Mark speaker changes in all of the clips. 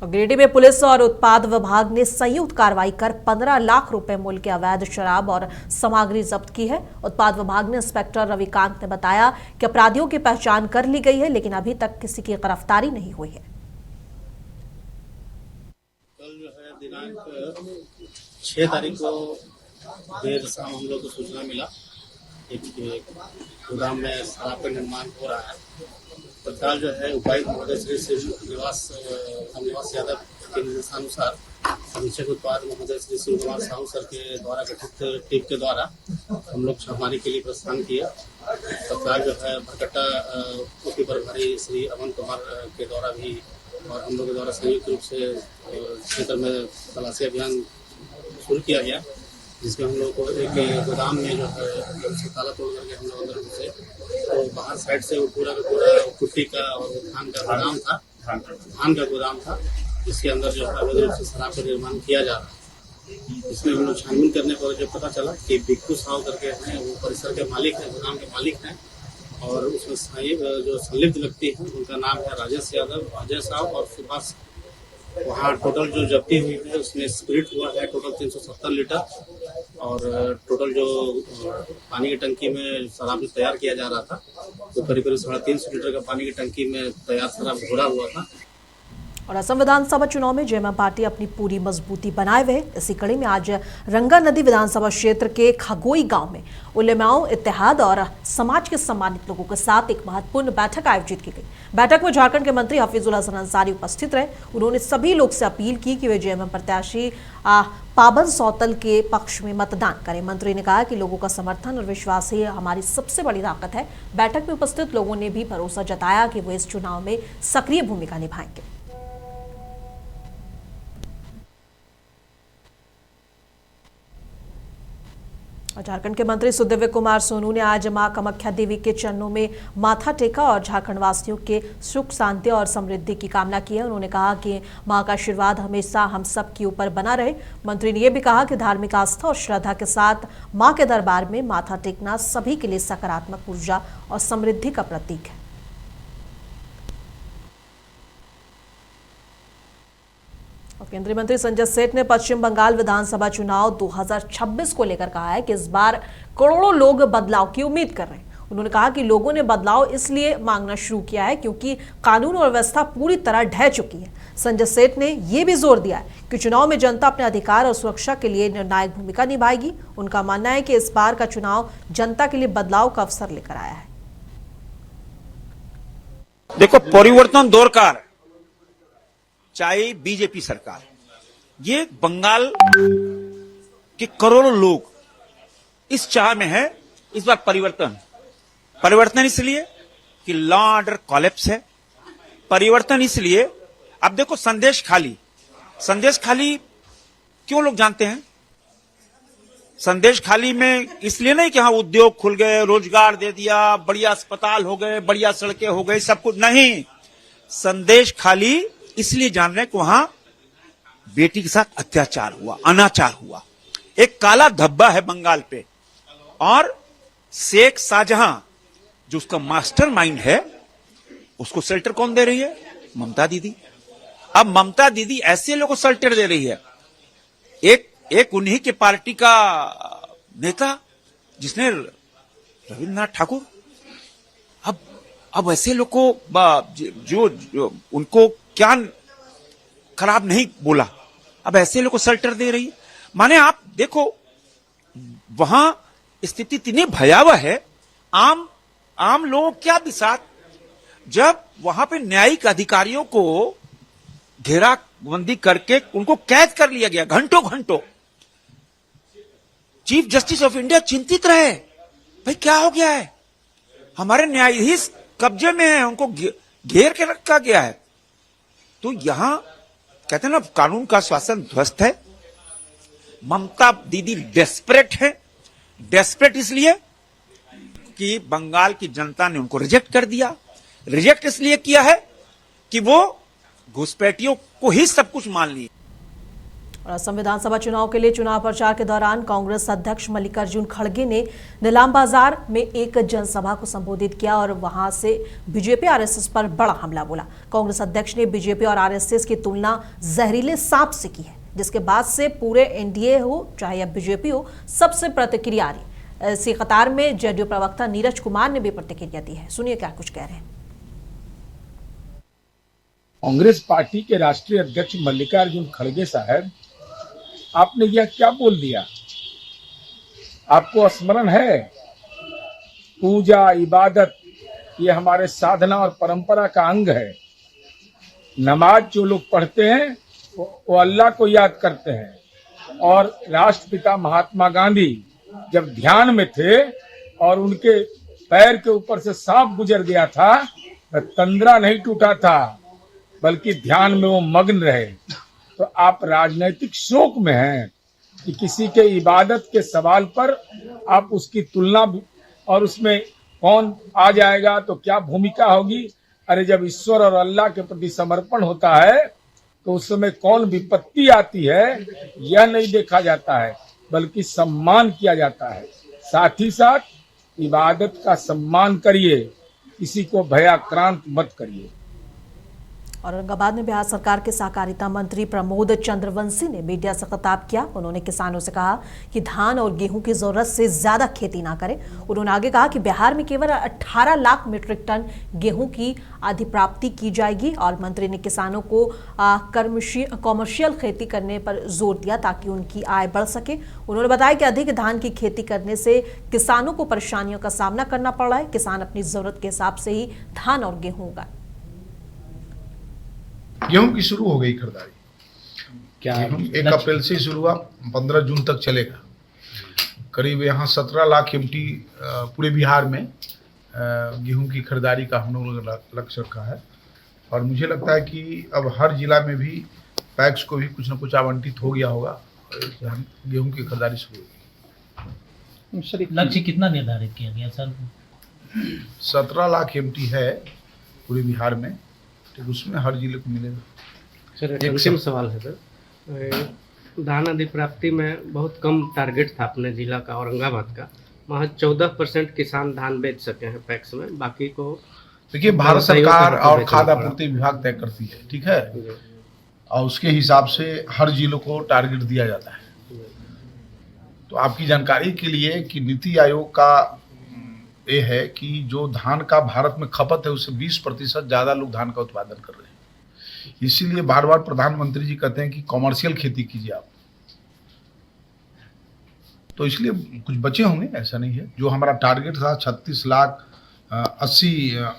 Speaker 1: गिरिडीह में पुलिस और उत्पाद विभाग ने संयुक्त कार्रवाई कर 15 लाख रुपए मूल्य के अवैध शराब और सामग्री जब्त की है। उत्पाद विभाग ने इंस्पेक्टर रविकांत ने बताया कि अपराधियों की पहचान कर ली गई है, लेकिन अभी तक किसी की गिरफ्तारी नहीं हुई है।
Speaker 2: कल जो है दिनांक 6 तारीख को देर शाम हम लोग को सूचना मिला एक गोदाम में शराब का निर्माण हो रहा है। तत्काल जो है उपायुक्त महोदय श्री निवास यादव के निर्देशानुसार अधीक्षक उत्पाद महोदय श्री शिव कुमार साहू सर के द्वारा गठित टीम के द्वारा हम लोग छापामारी के लिए प्रस्थान किया। तत्काल जो है भरकट्टा उप प्रभारी श्री अमन कुमार के द्वारा भी और हम लोग के द्वारा संयुक्त रूप से क्षेत्र में तलाशी अभियान शुरू किया गया, जिसमें हम लोग को एक गोदाम में जो है जब ताला तोड़ करके हम लोग अंदर घुसे तो बाहर साइड से वो पूरा का पूरा कुट्टी का और धान का गोदाम था, धान का गोदाम था, जिसके अंदर जो है अवैध रूप से शराब का निर्माण किया जा रहा है। इसमें हम लोग छानबीन करने पर जो पता चला कि बिक्कू साहू करके हैं, वो परिसर के मालिक हैं, गोदाम के मालिक हैं और उसमें जो संलिप्त व्यक्ति हैं उनका नाम है राजेश यादव, अजय साहू और सुभाष। वहाँ टोटल जो जब्ती हुई है उसमें स्पिरिट हुआ है टोटल 370 लीटर और टोटल जो पानी की टंकी में शराब तैयार किया जा रहा था तो करीब 350 लीटर का पानी की टंकी में तैयार शराब घोड़ा हुआ था।
Speaker 1: और असम विधानसभा चुनाव में जेएमएम पार्टी अपनी पूरी मजबूती बनाए हुए। इसी कड़ी में आज रंगा नदी विधानसभा क्षेत्र के खगोई गांव में उलेमाओं, इत्तेहाद और समाज के सम्मानित लोगों के साथ एक महत्वपूर्ण बैठक आयोजित की गई। बैठक में झारखंड के मंत्री हफीजुल हसन अंसारी उपस्थित रहे। उन्होंने सभी लोग से अपील की कि वे जेएमएम प्रत्याशी पाबन सौतल के पक्ष में मतदान करें। मंत्री ने कहा कि लोगों का समर्थन और विश्वास ही हमारी सबसे बड़ी ताकत है। बैठक में उपस्थित लोगों ने भी भरोसा जताया कि वो इस चुनाव में सक्रिय भूमिका निभाएंगे। झारखंड के मंत्री सुदिव्य कुमार सोनू ने आज मां कामाख्या देवी के चरणों में माथा टेका और झारखंड वासियों के सुख, शांति और समृद्धि की कामना की है। उन्होंने कहा कि मां का आशीर्वाद हमेशा हम सब के ऊपर बना रहे। मंत्री ने यह भी कहा कि धार्मिक आस्था और श्रद्धा के साथ मां के दरबार में माथा टेकना सभी के लिए सकारात्मक ऊर्जा और समृद्धि का प्रतीक है। केंद्रीय मंत्री संजय सेठ ने पश्चिम बंगाल विधानसभा चुनाव 2026 को लेकर कहा है कि इस बार करोड़ों लोग बदलाव की उम्मीद कर रहे हैं। उन्होंने कहा कि लोगों ने बदलाव इसलिए मांगना शुरू किया है क्योंकि कानून और व्यवस्था पूरी तरह ढह चुकी है। संजय सेठ ने यह भी जोर दिया है कि चुनाव में जनता अपने अधिकार और सुरक्षा के लिए निर्णायक भूमिका निभाएगी। उनका मानना है कि इस बार का चुनाव जनता के लिए बदलाव का अवसर लेकर आया है।
Speaker 3: देखो, परिवर्तन दरकार, चाहे बीजेपी सरकार, ये बंगाल के करोड़ों लोग इस चाह में है। इस बार परिवर्तन इसलिए कि लॉ ऑर्डर कॉलेप्स है। परिवर्तन इसलिए, अब देखो, संदेश खाली क्यों लोग जानते हैं? संदेश खाली में इसलिए नहीं कि हाँ उद्योग खुल गए, रोजगार दे दिया, बढ़िया अस्पताल हो गए, बढ़िया सड़कें हो गई, सब कुछ नहीं। संदेश खाली इसलिए जान रहे हैं कि वहां बेटी के साथ अत्याचार हुआ, अनाचार हुआ। एक काला धब्बा है बंगाल पे और शेख शाहजहां जो उसका मास्टरमाइंड है, उसको शेल्टर कौन दे रही है? ममता दीदी। अब ममता दीदी ऐसे लोगों को शेल्टर दे रही है। एक उन्हीं के पार्टी का नेता जिसने रविन्द्रनाथ ठाकुर, अब ऐसे लोग को जो उनको क्या खराब नहीं बोला, अब ऐसे लोग को शेल्टर दे रही है। माने आप देखो, वहां स्थिति इतनी भयावह है। आम लोगों क्या बिसात, जब वहां पे न्यायिक अधिकारियों को घेराबंदी करके उनको कैद कर लिया गया घंटों। चीफ जस्टिस ऑफ इंडिया चिंतित रहे, भाई क्या हो गया है, हमारे न्यायाधीश कब्जे में है, उनको घेर के रखा गया है। तो यहां कहते हैं ना, कानून का शासन ध्वस्त है। ममता दीदी डेस्परेट है। डेस्परेट इसलिए कि बंगाल की जनता ने उनको रिजेक्ट कर दिया। रिजेक्ट इसलिए किया है कि वो घुसपैठियों को ही सब कुछ मान लिया।
Speaker 1: और असम विधानसभा चुनाव के लिए चुनाव प्रचार के दौरान कांग्रेस अध्यक्ष मल्लिकार्जुन खड़गे ने नीलाम बाजार में एक जनसभा को संबोधित किया और वहां से बीजेपी आरएसएस पर बड़ा हमला बोला। कांग्रेस अध्यक्ष ने बीजेपी और आरएसएस की तुलना जहरीले सांप से की है, जिसके बाद से पूरे एनडीए हो चाहे अब बीजेपी हो, सबसे प्रतिक्रिया आ रही। इसी कतार में जेडीयू प्रवक्ता नीरज कुमार ने भी प्रतिक्रिया दी है। सुनिए क्या कुछ कह रहे हैं।
Speaker 4: कांग्रेस पार्टी के राष्ट्रीय अध्यक्ष मल्लिकार्जुन खड़गे साहब, आपने यह क्या बोल दिया? आपको स्मरण है? पूजा इबादत ये हमारे साधना और परंपरा का अंग है। नमाज जो लोग पढ़ते हैं वो अल्लाह को याद करते हैं। और राष्ट्रपिता महात्मा गांधी जब ध्यान में थे और उनके पैर के ऊपर से सांप गुजर गया था, तो तंद्रा नहीं टूटा था, बल्कि ध्यान में वो मग्न रहे। तो आप राजनीतिक शोक में हैं कि किसी के इबादत के सवाल पर आप उसकी तुलना और उसमें कौन आ जाएगा तो क्या भूमिका होगी। अरे जब ईश्वर और अल्लाह के प्रति समर्पण होता है तो उस समय कौन विपत्ति आती है यह नहीं देखा जाता है, बल्कि सम्मान किया जाता है। साथ ही साथ इबादत का सम्मान करिए, किसी को भयाक्रांत मत करिए।
Speaker 1: औरंगाबाद में बिहार सरकार के सहकारिता मंत्री प्रमोद चंद्रवंशी ने मीडिया से खिताब किया। उन्होंने किसानों से कहा कि धान और गेहूं की जरूरत से ज्यादा खेती ना करें। उन्होंने आगे कहा कि बिहार में केवल 18 लाख मीट्रिक टन गेहूं की अधिप्राप्ति की जाएगी और मंत्री ने किसानों को कॉमर्शियल खेती करने पर जोर दिया ताकि उनकी आय बढ़ सके। उन्होंने बताया कि अधिक धान की खेती करने से किसानों को परेशानियों का सामना करना पड़ रहा है। किसान अपनी जरूरत के हिसाब से ही धान और गेहूं उगाए।
Speaker 5: गेहूं की शुरू हो गई खरीदारी,
Speaker 6: क्या
Speaker 5: 1 अप्रैल से शुरू हुआ, 15 जून तक चलेगा। करीब यहाँ 17 लाख एमटी पूरे बिहार में गेहूं की खरीदारी का हम लोग लक्ष्य रखा है। और मुझे लगता है कि अब हर जिला में भी पैक्स को भी कुछ न कुछ आवंटित हो गया होगा, गेहूं की खरीदारी शुरू होगी।
Speaker 6: लक्ष्य कितना निर्धारित किया गया सर?
Speaker 5: 17 लाख एमटी है पूरे बिहार में, तो उसमें हर जिले को मिलेगा।
Speaker 7: सर एक अंतिम सवाल है सर, धान अधिप्राप्ति में बहुत कम टारगेट था अपने जिला का, औरंगाबाद का। वहाँ 14% किसान धान बेच सके हैं पैक्स में, बाकी को
Speaker 5: देखिए भारत सरकार और खाद्य आपूर्ति विभाग तय करती है, ठीक है, और उसके हिसाब से हर जिलों को टारगेट दिया जाता है। तो आपकी जानकारी के लिए कि नीति आयोग का ये है कि जो धान का भारत में खपत है उससे 20% ज़्यादा लोग धान का उत्पादन कर रहे हैं। इसीलिए बार बार प्रधानमंत्री जी कहते हैं कि कॉमर्शियल खेती कीजिए आप। तो इसलिए कुछ बचे होंगे, ऐसा नहीं है। जो हमारा टारगेट था 36 लाख 80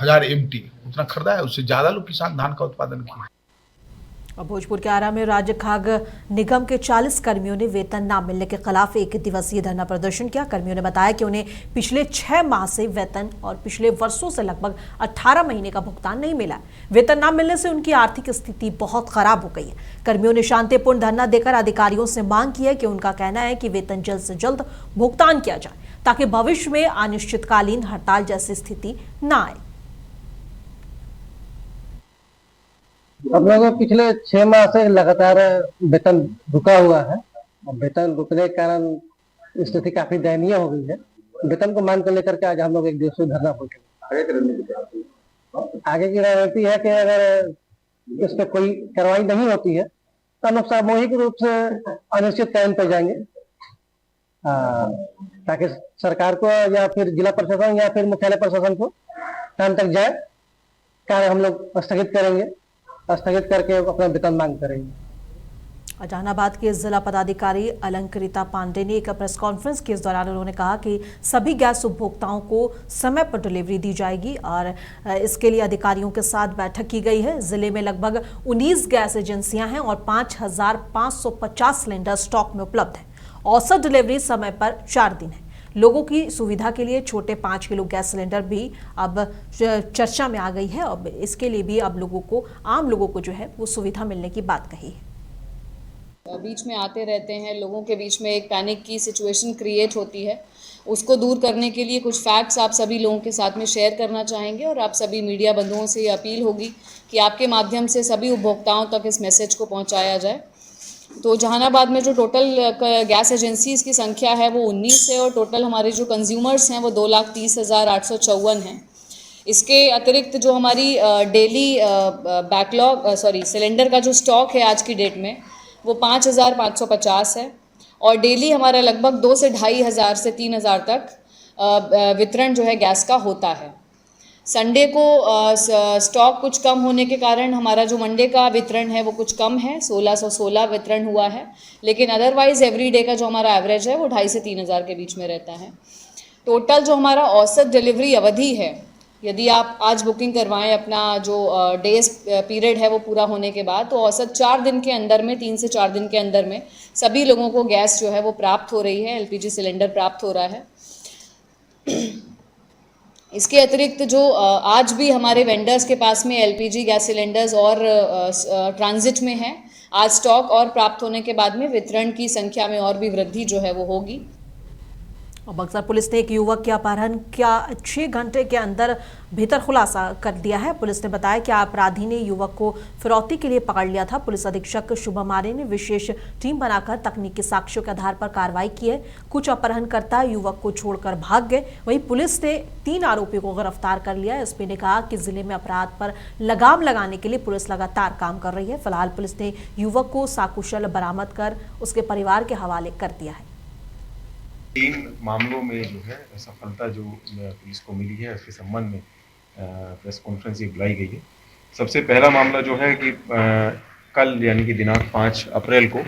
Speaker 5: हजार एमटी, उतना खरीदा है, उससे ज़्यादा लोग किसान धान का उत्पादन किए।
Speaker 1: और भोजपुर के आरा में राज्य खाद्य निगम के 40 कर्मियों ने वेतन न मिलने के खिलाफ 1 दिवसीय धरना प्रदर्शन किया। कर्मियों ने बताया कि उन्हें पिछले 6 माह से वेतन और पिछले वर्षों से लगभग 18 महीने का भुगतान नहीं मिला। वेतन न मिलने से उनकी आर्थिक स्थिति बहुत खराब हो गई है। कर्मियों ने शांतिपूर्ण धरना देकर अधिकारियों से मांग की है कि उनका कहना है कि वेतन जल्द से जल्द भुगतान किया जाए ताकि भविष्य में अनिश्चितकालीन हड़ताल जैसी स्थिति न आए।
Speaker 8: हम लोगों को पिछले 6 माह से लगातार वेतन रुका हुआ है और वेतन रुकने के कारण स्थिति काफी दयनीय हो गई है। वेतन को मांग कर लेकर के आज हम लोग 1 दिवसीय धरना बैठे। आगे की रणनीति है कि अगर इस पर कोई कार्रवाई नहीं होती है तो हम लोग सामूहिक रूप से अनिश्चितकालीन पे जाएंगे, ताकि सरकार को या फिर जिला प्रशासन या फिर मुख्यालय प्रशासन को टाइम तक जाए। कार्य हम लोग स्थगित करेंगे, स्थगित करके अपना वेतन मांग करेंगे।
Speaker 1: जहानाबाद के जिला पदाधिकारी अलंकृता पांडे ने एक प्रेस कॉन्फ्रेंस की। इस दौरान उन्होंने कहा कि सभी गैस उपभोक्ताओं को समय पर डिलीवरी दी जाएगी और इसके लिए अधिकारियों के साथ बैठक की गई है। जिले में लगभग 19 गैस एजेंसियां हैं और 5550 सिलेंडर स्टॉक में उपलब्ध है। औसत डिलीवरी समय पर 4 दिन है। लोगों की सुविधा के लिए छोटे 5 किलो गैस सिलेंडर भी अब चर्चा में आ गई है और इसके लिए भी अब आम लोगों को जो है वो सुविधा मिलने की बात कही है।
Speaker 9: बीच में आते रहते हैं, लोगों के बीच में एक पैनिक की सिचुएशन क्रिएट होती है। उसको दूर करने के लिए कुछ फैक्ट्स आप सभी लोगों के साथ में शेयर करना चाहेंगे और आप सभी मीडिया बंधुओं से ये अपील होगी कि आपके माध्यम से सभी उपभोक्ताओं तक इस मैसेज को पहुंचाया जाए। तो जहानाबाद में जो टोटल गैस एजेंसीज की संख्या है वो 19 है और टोटल हमारे जो कंज्यूमर्स हैं वो 2,30,854 हैं। इसके अतिरिक्त जो हमारी डेली सिलेंडर का जो स्टॉक है आज की डेट में वो 5,550 है और डेली हमारा लगभग 2 से 2,500 से 3,000 तक वितरण जो है गैस का होता है। संडे को स्टॉक कुछ कम होने के कारण हमारा जो मंडे का वितरण है वो कुछ कम है, 1,616 वितरण हुआ है, लेकिन अदरवाइज़ एवरी डे का जो हमारा एवरेज है वो 2,500 से 3,000 के बीच में रहता है। टोटल जो हमारा औसत डिलीवरी अवधि है, यदि आप आज बुकिंग करवाएं अपना जो डेज पीरियड है वो पूरा होने के बाद, तो औसत 4 दिन के अंदर में, 3 से 4 दिन के अंदर में सभी लोगों को गैस जो है वो प्राप्त हो रही है, LPG सिलेंडर प्राप्त हो रहा है। इसके अतिरिक्त जो आज भी हमारे वेंडर्स के पास में LPG गैस सिलेंडर्स और ट्रांजिट में है, आज स्टॉक और प्राप्त होने के बाद में वितरण की संख्या में और भी वृद्धि जो है वो होगी।
Speaker 1: और बक्सर पुलिस ने एक युवक के अपहरण का 6 घंटे के अंदर भीतर खुलासा कर दिया है। पुलिस ने बताया कि अपराधी ने युवक को फिरौती के लिए पकड़ लिया था। पुलिस अधीक्षक शुभम आर्य ने विशेष टीम बनाकर तकनीकी साक्ष्यों के आधार पर कार्रवाई की है। कुछ अपहरणकर्ता युवक को छोड़कर भाग गए। वहीं पुलिस ने 3 आरोपियों को गिरफ्तार कर लिया। एसपी ने कहा कि जिले में अपराध पर लगाम लगाने के लिए पुलिस लगातार काम कर रही है। फिलहाल पुलिस ने युवक को सकुशल बरामद कर उसके परिवार के हवाले कर दिया है।
Speaker 10: 3 मामलों में जो है सफलता जो पुलिस को मिली है, उसके संबंध में प्रेस कॉन्फ्रेंस ये बुलाई गई है। सबसे पहला मामला जो है कि कल यानी कि दिनांक 5 अप्रैल को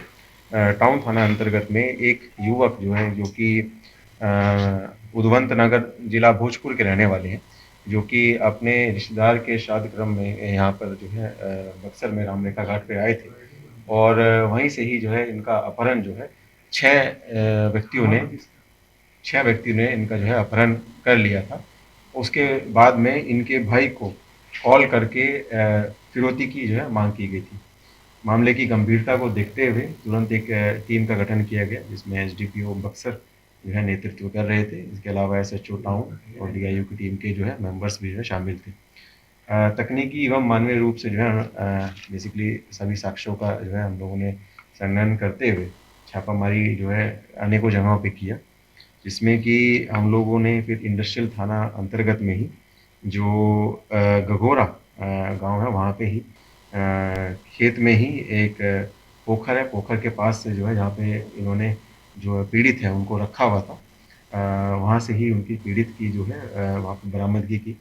Speaker 10: टाउन थाना अंतर्गत में एक युवक जो है, जो कि उद्वंत नगर जिला भोजपुर के रहने वाले हैं, जो कि अपने रिश्तेदार के शादी क्रम में यहाँ पर जो है बक्सर में रामरेखा घाट पे आए थे और वहीं से ही जो है इनका अपहरण जो है 6 व्यक्तियों ने इनका जो है अपहरण कर लिया था। उसके बाद में इनके भाई को कॉल करके फिरौती की जो है मांग की गई थी। मामले की गंभीरता को देखते हुए तुरंत एक टीम का गठन किया गया, जिसमें SDPO बक्सर जो है नेतृत्व कर रहे थे। इसके अलावा SHO टाउन और DIU की टीम के जो है मेंबर्स भी जो है शामिल थे। तकनीकी एवं मानवीय रूप से जो है बेसिकली सभी साक्ष्यों का जो है हम लोगों ने संग्रहण करते हुए छापामारी जो है अनेकों जगहों पे किया, जिसमें कि हम लोगों ने फिर इंडस्ट्रियल थाना अंतर्गत में ही जो गगोरा गांव है, वहाँ पे ही खेत में ही एक पोखर है, पोखर के पास से जो है जहाँ पे इन्होंने जो पीड़ित है उनको रखा हुआ था, वहाँ से ही उनकी पीड़ित की जो है वहाँ पर बरामदगी की।